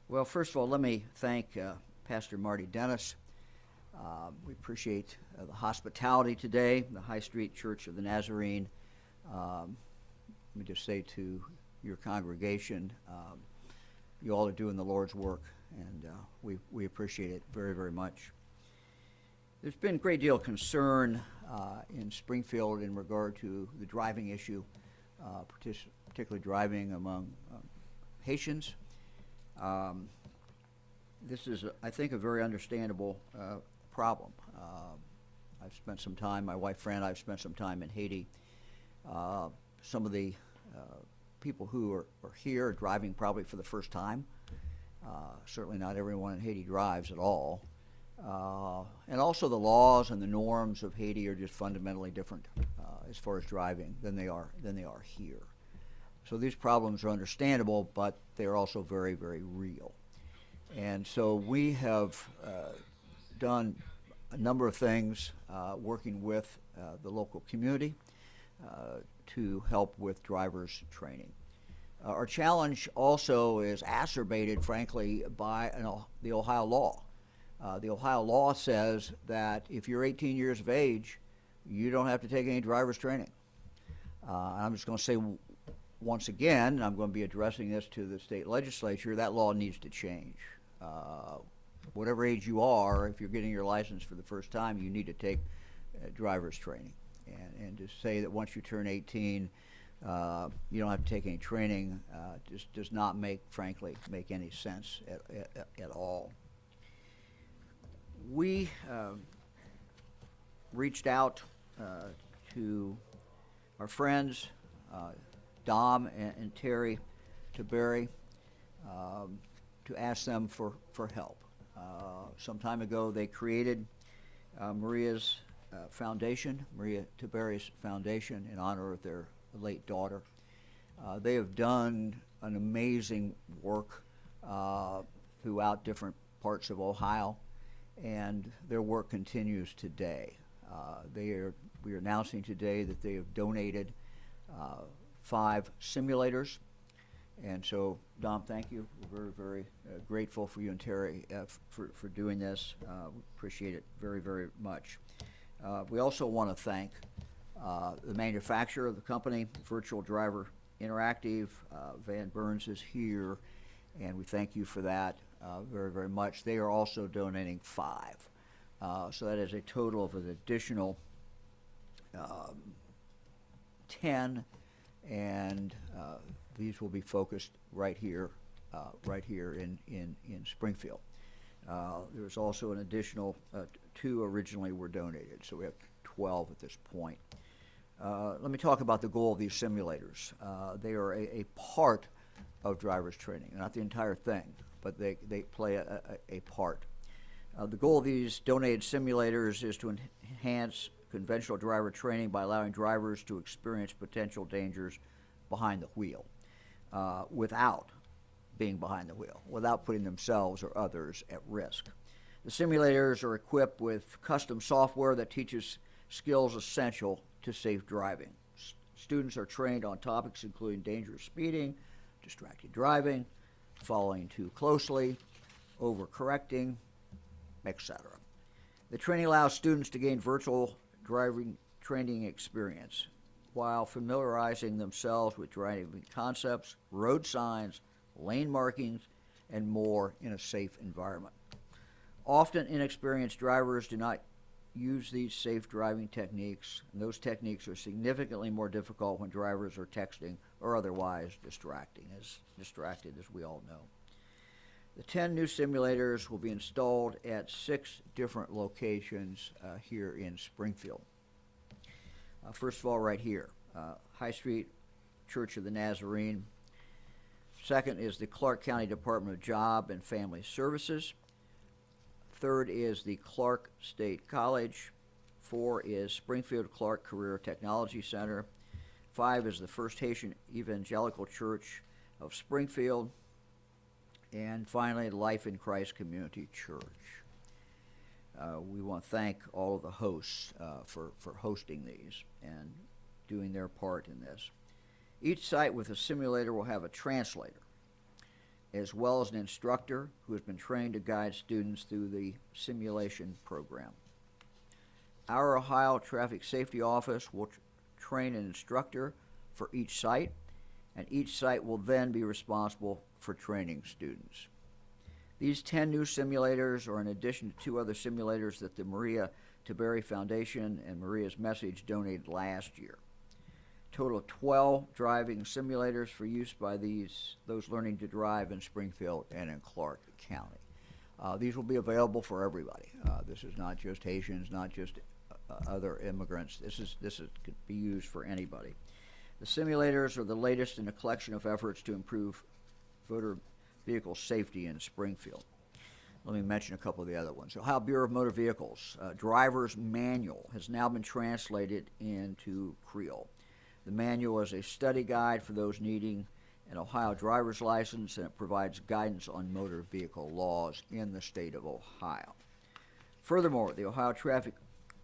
Well, first of all, let me thank Pastor Marty Dennis. We appreciate the hospitality today, the High Street Church of the Nazarene. Let me just say to your congregation, you all are doing the Lord's work, and we appreciate it very, very much. There's been a great deal of concern in Springfield in regard to the driving issue, particularly driving among Haitians. This is, I think, a very understandable problem. I've spent some time, my wife Fran and I have spent some time in Haiti. Some of the people who are here are driving probably for the first time. Certainly not everyone in Haiti drives at all. And also the laws and the norms of Haiti are just fundamentally different as far as driving than they are here. So these problems are understandable, but they're also very, very real. And so we have done a number of things working with the local community to help with drivers training. Our challenge also is exacerbated, frankly, by the Ohio law. The Ohio law says that if you're 18 years of age, you don't have to take any driver's training. I'm just going to say once again, I'm going to be addressing this to the state legislature, that law needs to change. Whatever age you are, if you're getting your license for the first time, you need to take driver's training. And to say that once you turn 18, you don't have to take any training just does not frankly, make any sense at all. We reached out to our friends, Dom and Terry Tiberi, to ask them for help. Some time ago, they created Maria's Foundation, Maria Tiberi's Foundation, in honor of their late daughter. They have done an amazing work throughout different parts of Ohio, and their work continues today. We are announcing today that they have donated 5 simulators. And so, Dom, thank you. We're very, very grateful for you and Terry for doing this. We appreciate it very, very much. We also want to thank the manufacturer of the company, Virtual Driver Interactive. Van Burns is here, and we thank you for that very, very much. They are also donating 5. So that is a total of an additional 10, and these will be focused right here in Springfield. There's also an additional 2 originally were donated, so we have 12 at this point. Let me talk about the goal of these simulators. They are a part of driver's training, not the entire thing, but they play a part. The goal of these donated simulators is to enhance conventional driver training by allowing drivers to experience potential dangers behind the wheel without being behind the wheel, without putting themselves or others at risk. The simulators are equipped with custom software that teaches skills essential to safe driving. Students are trained on topics including dangerous speeding, distracted driving, following too closely, overcorrecting, etc. The training allows students to gain virtual driving training experience while familiarizing themselves with driving concepts, road signs, lane markings, and more in a safe environment. Often inexperienced drivers do not use these safe driving techniques, and those techniques are significantly more difficult when drivers are texting or otherwise distracted, as we all know. The 10 new simulators will be installed at 6 different locations here in Springfield. First of all, right here, High Street Church of the Nazarene. Second is the Clark County Department of Job and Family Services. Third is the Clark State College. 4 is Springfield Clark Career Technology Center. 5 is the First Haitian Evangelical Church of Springfield. And finally, Life in Christ Community Church. We want to thank all of the hosts for hosting these and doing their part in this. Each site with a simulator will have a translator. as well as an instructor who has been trained to guide students through the simulation program. Our Ohio Traffic Safety Office will train an instructor for each site, and each site will then be responsible for training students. These 10 new simulators are in addition to 2 other simulators that the Maria Tiberi Foundation and Maria's Message donated last year. Total of 12 driving simulators for use by those learning to drive in Springfield and in Clark County. These will be available for everybody. This is not just Haitians, not just other immigrants. This could be used for anybody. The simulators are the latest in a collection of efforts to improve motor vehicle safety in Springfield. Let me mention a couple of the other ones. Ohio Bureau of Motor Vehicles driver's manual has now been translated into Creole. The manual is a study guide for those needing an Ohio driver's license, and it provides guidance on motor vehicle laws in the state of Ohio. Furthermore, the Ohio Traffic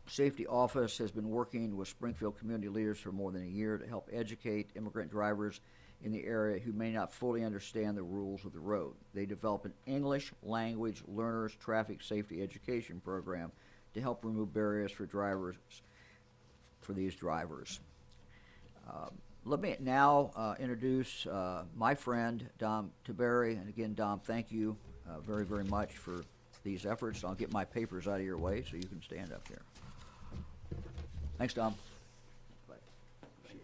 Safety Office has been working with Springfield community leaders for more than a year to help educate immigrant drivers in the area who may not fully understand the rules of the road. They develop an English language learners traffic safety education program to help remove barriers for these drivers. Let me now introduce my friend, Dom Tiberi. And again, Dom, thank you very, very much for these efforts. I'll get my papers out of your way so you can stand up here. Thanks, Dom. Thank you.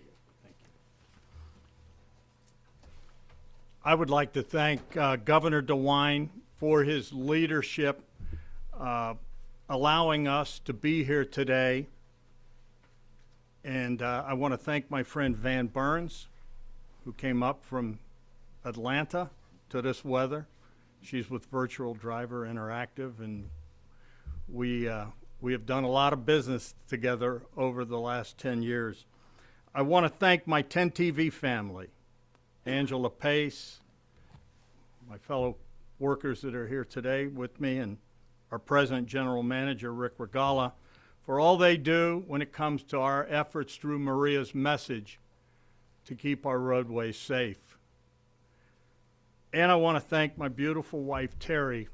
I would like to thank Governor DeWine for his leadership, allowing us to be here today. And I want to thank my friend Van Burns, who came up from Atlanta to this weather. She's with Virtual Driver Interactive, and we have done a lot of business together over the last 10 years. I want to thank my 10 TV family, Angela Pace, my fellow workers that are here today with me, and our President General Manager, Rick Regala, for all they do when it comes to our efforts through Maria's Message to keep our roadways safe. And I want to thank my beautiful wife, Terry,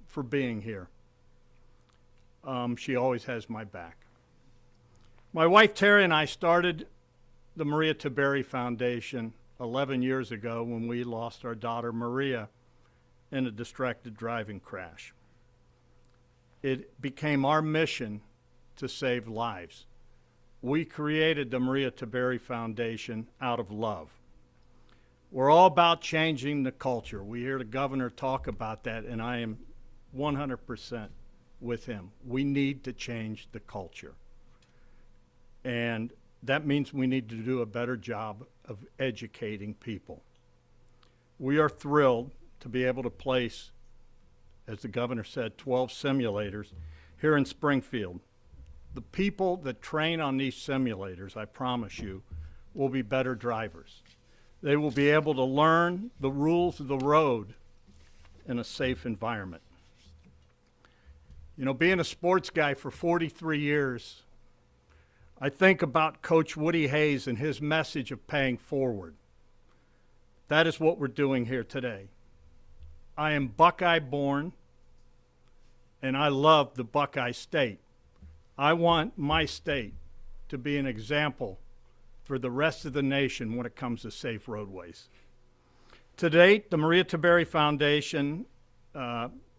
for being here. She always has my back. My wife, Terry, and I started the Maria Tiberi Foundation 11 years ago when we lost our daughter, Maria, in a distracted driving crash. It became our mission to save lives. We created the Maria Tiberi Foundation out of love. We're all about changing the culture. We hear the governor talk about that, and I am 100% with him. We need to change the culture. And that means we need to do a better job of educating people. We are thrilled to be able to place, as the governor said, 12 simulators here in Springfield. The people that train on these simulators, I promise you, will be better drivers. They will be able to learn the rules of the road in a safe environment. You know, being a sports guy for 43 years, I think about Coach Woody Hayes and his message of paying forward. That is what we're doing here today. I am Buckeye born, and I love the Buckeye State. I want my state to be an example for the rest of the nation when it comes to safe roadways. To date, the Maria Tiberi Foundation,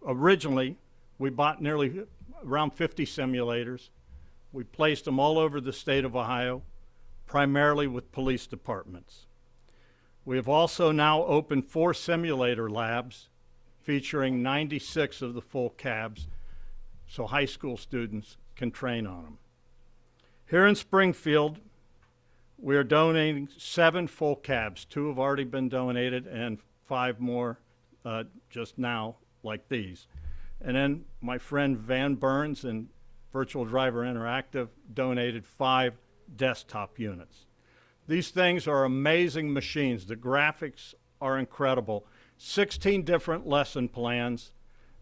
originally, we bought nearly around 50 simulators. We placed them all over the state of Ohio, primarily with police departments. We have also now opened 4 simulator labs featuring 96 of the full cabs, so high school students can train on them. Here in Springfield, we are donating 7 full cabs. 2 have already been donated and 5 more just now, like these. And then my friend Van Burns and Virtual Driver Interactive donated 5 desktop units. These things are amazing machines. The graphics are incredible. 16 different lesson plans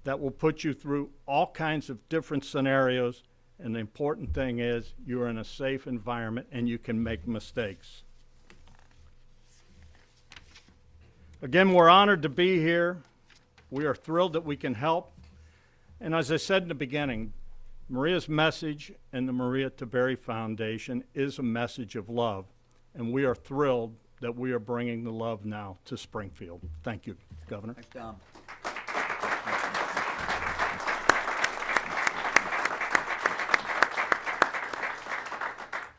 that will put you through all kinds of different scenarios. And the important thing is you're in a safe environment and you can make mistakes. Again, we're honored to be here. We are thrilled that we can help. And as I said in the beginning, Maria's message and the Maria Tiberi Foundation is a message of love. And we are thrilled that we are bringing the love now to Springfield. Thank you, Governor. Thanks, Dom.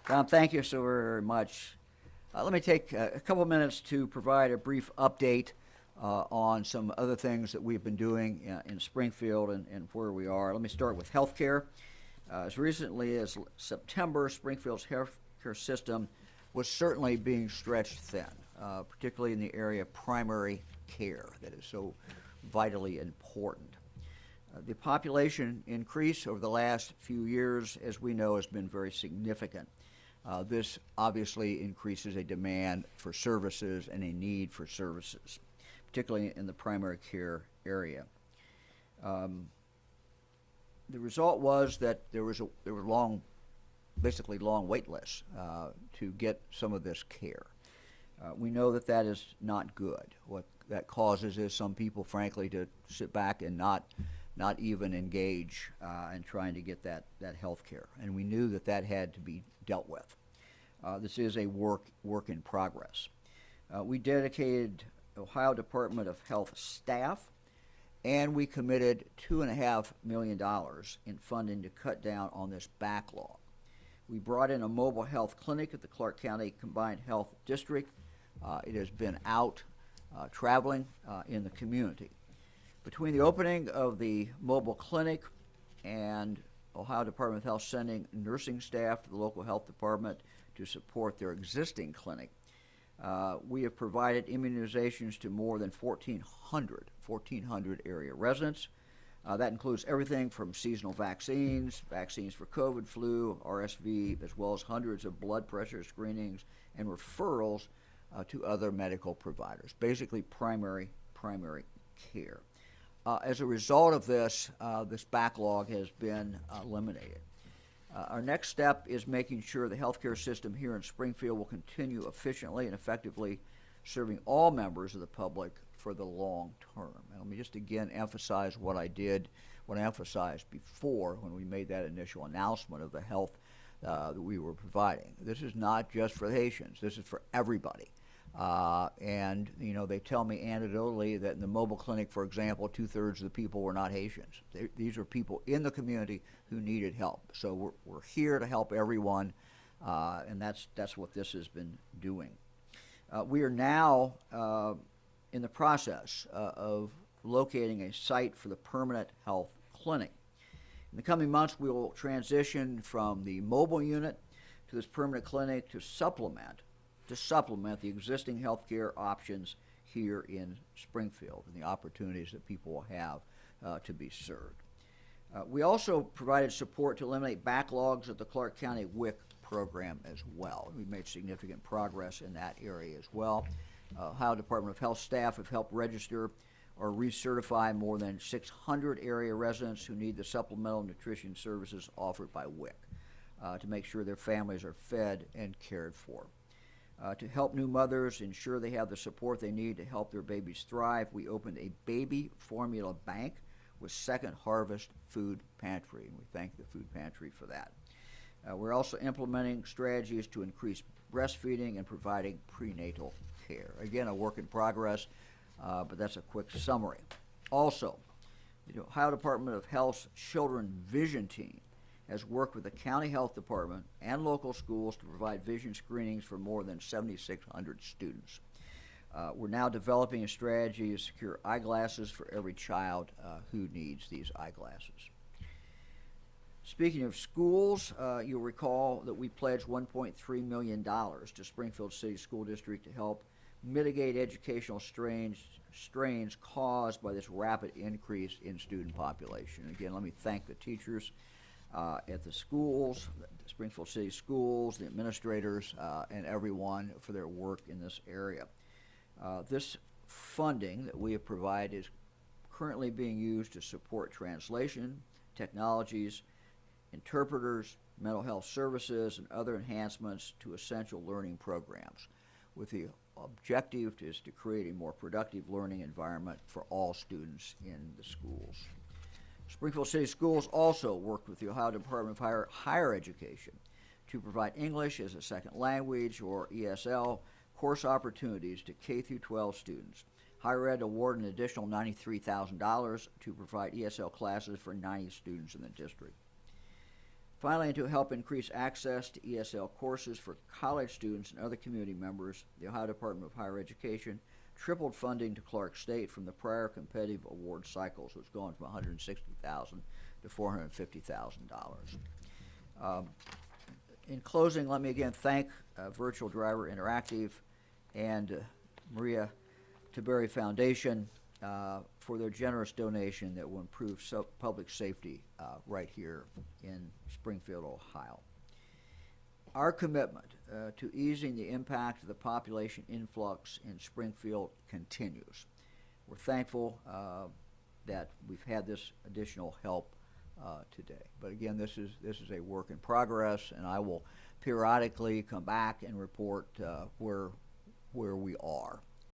Dom, thank you so very much. Let me take a couple of minutes to provide a brief update on some other things that we've been doing in Springfield and where we are. Let me start with healthcare. As recently as September, Springfield's healthcare system was certainly being stretched thin, particularly in the area of primary care that is so vitally important. The population increase over the last few years, as we know, has been very significant. This obviously increases a demand for services and a need for services, particularly in the primary care area. The result was that there were basically long wait lists to get some of this care. We know that that is not good. What that causes is some people, frankly, to sit back and not even engage in trying to get that health care. And we knew that that had to be dealt with. This is a work in progress. We dedicated Ohio Department of Health staff, and we committed $2.5 million in funding to cut down on this backlog. We brought in a mobile health clinic at the Clark County Combined Health District. It has been out traveling in the community. Between the opening of the mobile clinic and Ohio Department of Health sending nursing staff to the local health department to support their existing clinic, we have provided immunizations to more than 1,400 area residents. That includes everything from seasonal vaccines for COVID, flu, RSV, as well as hundreds of blood pressure screenings and referrals to other medical providers, basically primary care. As a result of this, this backlog has been eliminated. Our next step is making sure the healthcare system here in Springfield will continue efficiently and effectively serving all members of the public for the long term. And let me just again emphasize what I emphasized before when we made that initial announcement of the health that we were providing. This is not just for the Haitians. This is for everybody. And, you know, they tell me anecdotally that in the mobile clinic, for example, 2/3 of the people were not Haitians. These are people in the community who needed help. So we're here to help everyone, and that's what this has been doing. We are now in the process of locating a site for the permanent health clinic. In the coming months, we will transition from the mobile unit to this permanent clinic to supplement the existing healthcare options here in Springfield and the opportunities that people will have to be served. We also provided support to eliminate backlogs at the Clark County WIC program as well. We've made significant progress in that area as well. Ohio Department of Health staff have helped register or recertify more than 600 area residents who need the supplemental nutrition services offered by WIC to make sure their families are fed and cared for. To help new mothers ensure they have the support they need to help their babies thrive, we opened a baby formula bank with Second Harvest Food Pantry, and we thank the food pantry for that. We're also implementing strategies to increase breastfeeding and providing prenatal care. Again, a work in progress, but that's a quick summary. Also, the Ohio Department of Health's Children Vision Team has worked with the county health department and local schools to provide vision screenings for more than 7,600 students. We're now developing a strategy to secure eyeglasses for every child who needs these eyeglasses. Speaking of schools, you'll recall that we pledged $1.3 million to Springfield City School District to help mitigate educational strains caused by this rapid increase in student population. Again, let me thank the teachers at the schools, the Springfield City Schools, the administrators, and everyone for their work in this area. This funding that we have provided is currently being used to support translation, technologies, interpreters, mental health services, and other enhancements to essential learning programs. With the objective is to create a more productive learning environment for all students in the schools. Springfield City Schools also worked with the Ohio Department of Higher Education to provide English as a second language, or ESL, course opportunities to K through 12 students. Higher Ed awarded an additional $93,000 to provide ESL classes for 90 students in the district. Finally, and to help increase access to ESL courses for college students and other community members, the Ohio Department of Higher Education tripled funding to Clark State from the prior competitive award cycles, which was going from $160,000 to $450,000. In closing, let me again thank Virtual Driver Interactive and Maria Tiberi Foundation for their generous donation that will improve public safety right here in Springfield, Ohio. Our commitment to easing the impact of the population influx in Springfield continues. We're thankful that we've had this additional help today. But again, this is a work in progress, and I will periodically come back and report where we are.